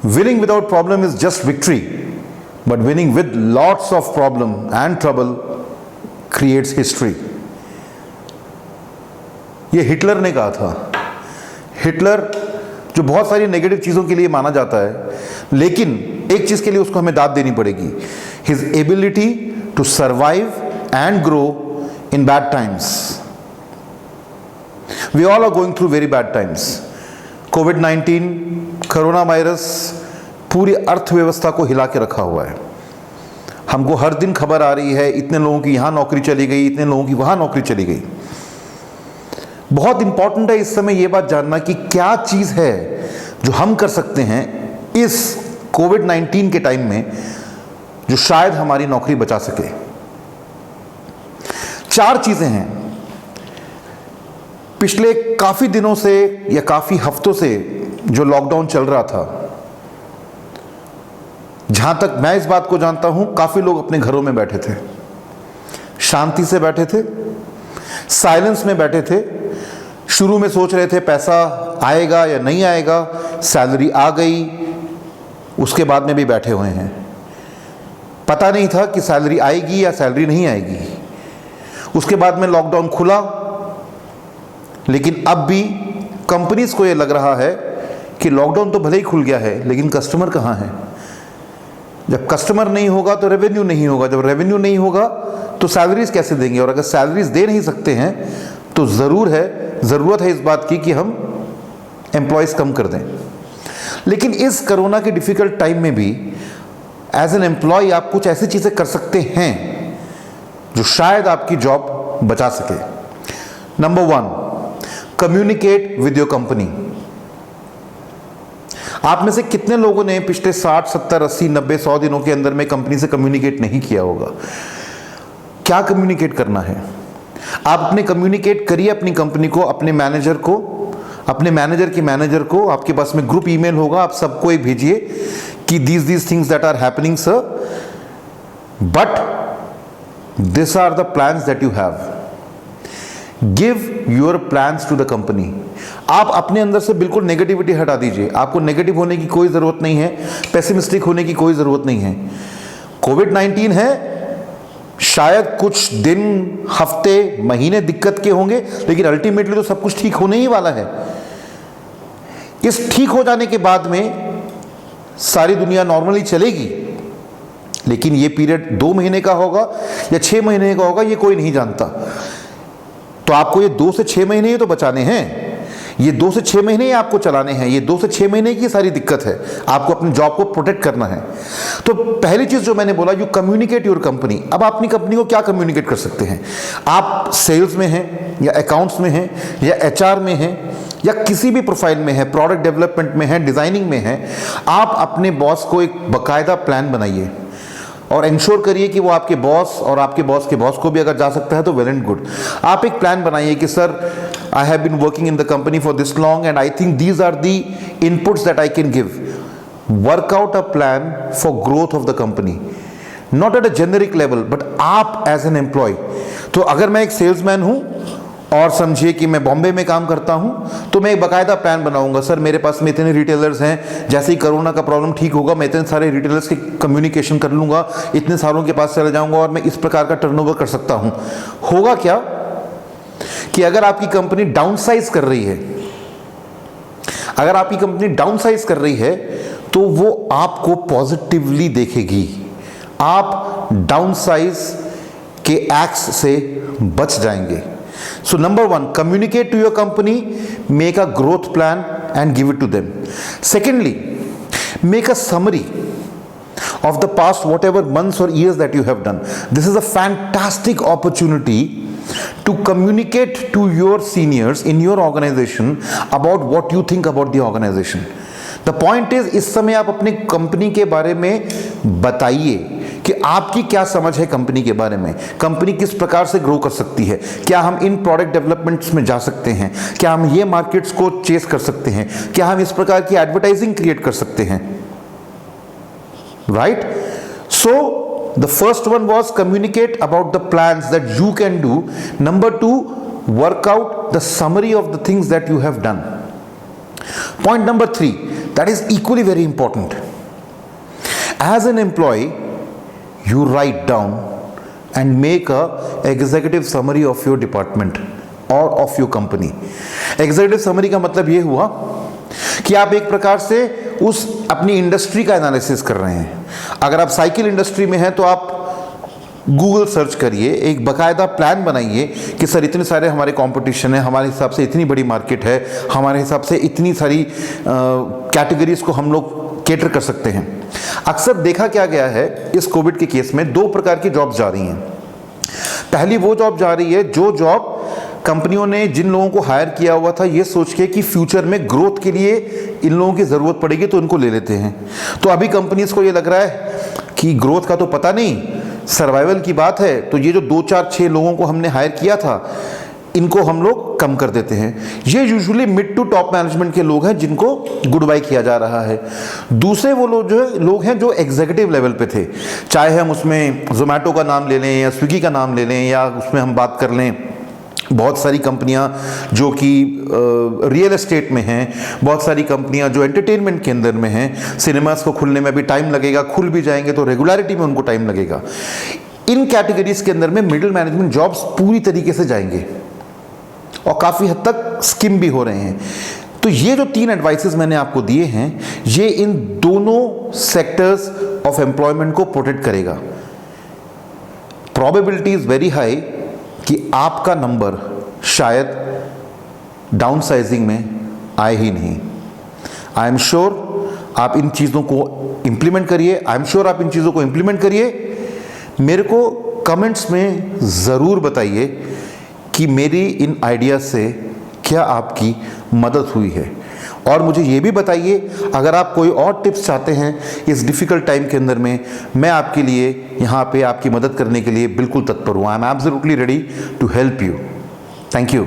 Winning without problem is just victory, but winning with lots of problem and trouble creates history. ये Hitler ने कहा था. Hitler जो बहुत सारी नेगेटिव चीज़ों के लिए माना जाता है, लेकिन एक चीज़ के लिए उसको हमें दाद देनी पड़ेगी, his ability to survive and grow in bad times. We all are going through very bad times. कोविड-19, कोरोना वायरस पूरी अर्थव्यवस्था को हिला के रखा हुआ है. हमको हर दिन खबर आ रही है, इतने लोगों की यहाँ नौकरी चली गई, इतने लोगों की वहाँ नौकरी चली गई. बहुत इंपॉर्टेंट है इस समय ये बात जानना कि क्या चीज़ है जो हम कर सकते हैं इस कोविड-19 के टाइम में जो शायद हमारी नौकरी बचा सके. 4 चीज़ें हैं. पिछले काफ़ी दिनों से या काफ़ी हफ्तों से जो लॉकडाउन चल रहा था, जहां तक मैं इस बात को जानता हूं, काफ़ी लोग अपने घरों में बैठे थे, शांति से बैठे थे, साइलेंस में बैठे थे. शुरू में सोच रहे थे पैसा आएगा या नहीं आएगा, सैलरी आ गई, उसके बाद में भी बैठे हुए हैं. पता नहीं था कि सैलरी आएगी या सैलरी नहीं आएगी. उसके बाद में लॉकडाउन खुला, लेकिन अब भी कंपनीज को ये लग रहा है कि लॉकडाउन तो भले ही खुल गया है, लेकिन कस्टमर कहाँ है. जब कस्टमर नहीं होगा तो रेवेन्यू नहीं होगा, जब रेवेन्यू नहीं होगा तो सैलरीज कैसे देंगे, और अगर सैलरीज दे नहीं सकते हैं तो ज़रूरत है इस बात की कि हम एम्प्लॉयज़ कम कर दें. लेकिन इस कोरोना के डिफ़िकल्ट टाइम में भी एज एन एम्प्लॉय आप कुछ ऐसी चीज़ें कर सकते हैं जो शायद आपकी जॉब बचा सके. Number 1, communicate with your company. आप में से कितने लोगों ने पिछले 60, 70, 80, 90, 100 दिनों के अंदर में कंपनी से कम्युनिकेट नहीं किया होगा? क्या कम्युनिकेट करना है? आप अपने कम्युनिकेट करिए अपनी कंपनी को, अपने मैनेजर को, अपने मैनेजर के मैनेजर को. आपके पास में ग्रुप ईमेल होगा, आप सबको एक भेजिए कि these things that are happening sir, but these are the plans that you have. Give your plans to the company. आप अपने अंदर से बिल्कुल नेगेटिविटी हटा दीजिए. आपको नेगेटिव होने की कोई ज़रूरत नहीं है, पेसिमिस्टिक होने की कोई ज़रूरत नहीं है. कोविड-19 है, शायद कुछ दिन, हफ्ते, महीने दिक्कत के होंगे, लेकिन अल्टीमेटली तो सब कुछ ठीक होने ही वाला है. इस ठीक हो जाने के बाद में सारी दुनिया नॉर्मली चलेगी, लेकिन ये पीरियड 2 महीने का होगा या 6 महीने का होगा, ये कोई नहीं जानता. तो आपको ये 2 से 6 महीने ही तो बचाने हैं, ये 2 से 6 महीने ही आपको चलाने हैं. ये 2 से 6 महीने की सारी दिक्कत है, आपको अपनी जॉब को प्रोटेक्ट करना है. तो पहली चीज़ जो मैंने बोला, यू कम्युनिकेट योर कंपनी. अब आप अपनी कंपनी को क्या कम्युनिकेट कर सकते हैं? आप सेल्स में हैं या अकाउंट्स में हैं या HR में हैं या किसी भी प्रोफाइल में है, प्रोडक्ट डेवलपमेंट में है, डिज़ाइनिंग में है, आप अपने बॉस को एक बाकायदा प्लान बनाइए और इंश्योर करिए कि वो आपके बॉस और आपके बॉस के बॉस को भी अगर जा सकता है तो वेल एंड गुड. आप एक प्लान बनाइए कि sir, I have been working in the company for this long and I think these are the inputs that I can give. Work out a plan for growth of the company, not at a generic level, but आप as an employee. तो अगर मैं एक salesman हूँ और समझिए कि मैं बॉम्बे में काम करता हूं, तो मैं एक बाकायदा प्लान बनाऊंगा. सर, मेरे पास में इतने रिटेलर्स हैं, जैसे ही कोरोना का प्रॉब्लम ठीक होगा मैं इतने सारे रिटेलर्स की कम्युनिकेशन कर लूंगा, इतने सारों के पास चले जाऊंगा और मैं इस प्रकार का टर्नओवर कर सकता हूं. होगा क्या कि अगर आपकी कंपनी डाउनसाइज कर रही है, अगर आपकी कंपनी डाउनसाइज कर रही है तो वो आपको पॉजिटिवली देखेगी. आप डाउनसाइज के एक्स से बच जाएंगे. So number 1, communicate to your company, make a growth plan and give it to them. Secondly, make a summary of the past whatever months or years that you have done. This is a fantastic opportunity to communicate to your seniors in your organization about what you think about the organization. The point is, इस समय आप अपनी company के बारे में बताइए कि आपकी क्या समझ है कंपनी के बारे में, कंपनी किस प्रकार से ग्रो कर सकती है, क्या हम इन प्रोडक्ट डेवलपमेंट्स में जा सकते हैं, क्या हम ये मार्केट्स को चेस कर सकते हैं, क्या हम इस प्रकार की एडवर्टाइजिंग क्रिएट कर सकते हैं. Right? So the first one was communicate about the plans that you can do. Number 2, work out the summary of the things that you have done. Point number 3, That is equally very important. As an employee, you write down and make a executive summary of your department or of your company. Executive summary का मतलब ये हुआ कि आप एक प्रकार से उस अपनी इंडस्ट्री का एनालिसिस कर रहे हैं। अगर आप साइकिल इंडस्ट्री में हैं तो आप गूगल सर्च करिए, एक बकायदा प्लान बनाइए कि सर इतने सारे हमारे कंपटीशन है, हमारे हिसाब से इतनी बड़ी मार्केट है, हमारे हिसाब से इतनी सारी कैटेगरीज को हम लोग केटर कर सकते हैं। अक्सर देखा क्या गया है इस कोविड के केस में, दो प्रकार की जॉब जा रही हैं। पहली वो जॉब जा रही है जो जॉब कंपनियों ने जिन लोगों को हायर किया हुआ था ये सोच के कि फ्यूचर में ग्रोथ के लिए इन लोगों की ज़रूरत पड़ेगी तो इनको ले लेते हैं। तो अभी कंपनीज को ये लग रहा है कि ग्रोथ का तो पता नहीं, सर्वाइवल की बात है, तो ये जो 2 4 6 लोगों को हमने हायर किया था इनको हम लोग कम कर देते हैं। ये usually mid to top management के लोग हैं जिनको गुड बाय किया जा रहा है। दूसरे वो लोग हैं जो एग्जीक्यूटिव लेवल पे थे, चाहे हम उसमें जोमेटो का नाम ले लें या स्विगी का नाम ले लें, या उसमें हम बात कर लें बहुत सारी कंपनियां जो कि रियल एस्टेट में हैं, बहुत सारी कंपनियां जो एंटरटेनमेंट के अंदर में हैं। सिनेमास को खुलने में भी टाइम लगेगा, खुल भी जाएंगे तो रेगुलरिटी में उनको टाइम लगेगा। इन कैटेगरीज के अंदर में मिडिल मैनेजमेंट जॉब्स पूरी तरीके से जाएंगे और काफ़ी हद तक स्किम भी हो रहे हैं। तो ये जो 3 एडवाइसेस मैंने आपको दिए हैं ये इन दोनों सेक्टर्स ऑफ एम्प्लॉयमेंट को प्रोटेक्ट करेगा। प्रोबेबिलिटी इज वेरी हाई कि आपका नंबर शायद डाउन साइजिंग में आए ही नहीं। आई एम श्योर आप इन चीज़ों को इम्प्लीमेंट करिए। मेरे को कमेंट्स में ज़रूर बताइए कि मेरी इन आइडिया से क्या आपकी मदद हुई है, और मुझे ये भी बताइए अगर आप कोई और टिप्स चाहते हैं इस डिफ़िकल्ट टाइम के अंदर में, मैं आपके लिए यहाँ पे आपकी मदद करने के लिए बिल्कुल तत्पर हूँ। I am absolutely ready to help you. Thank you.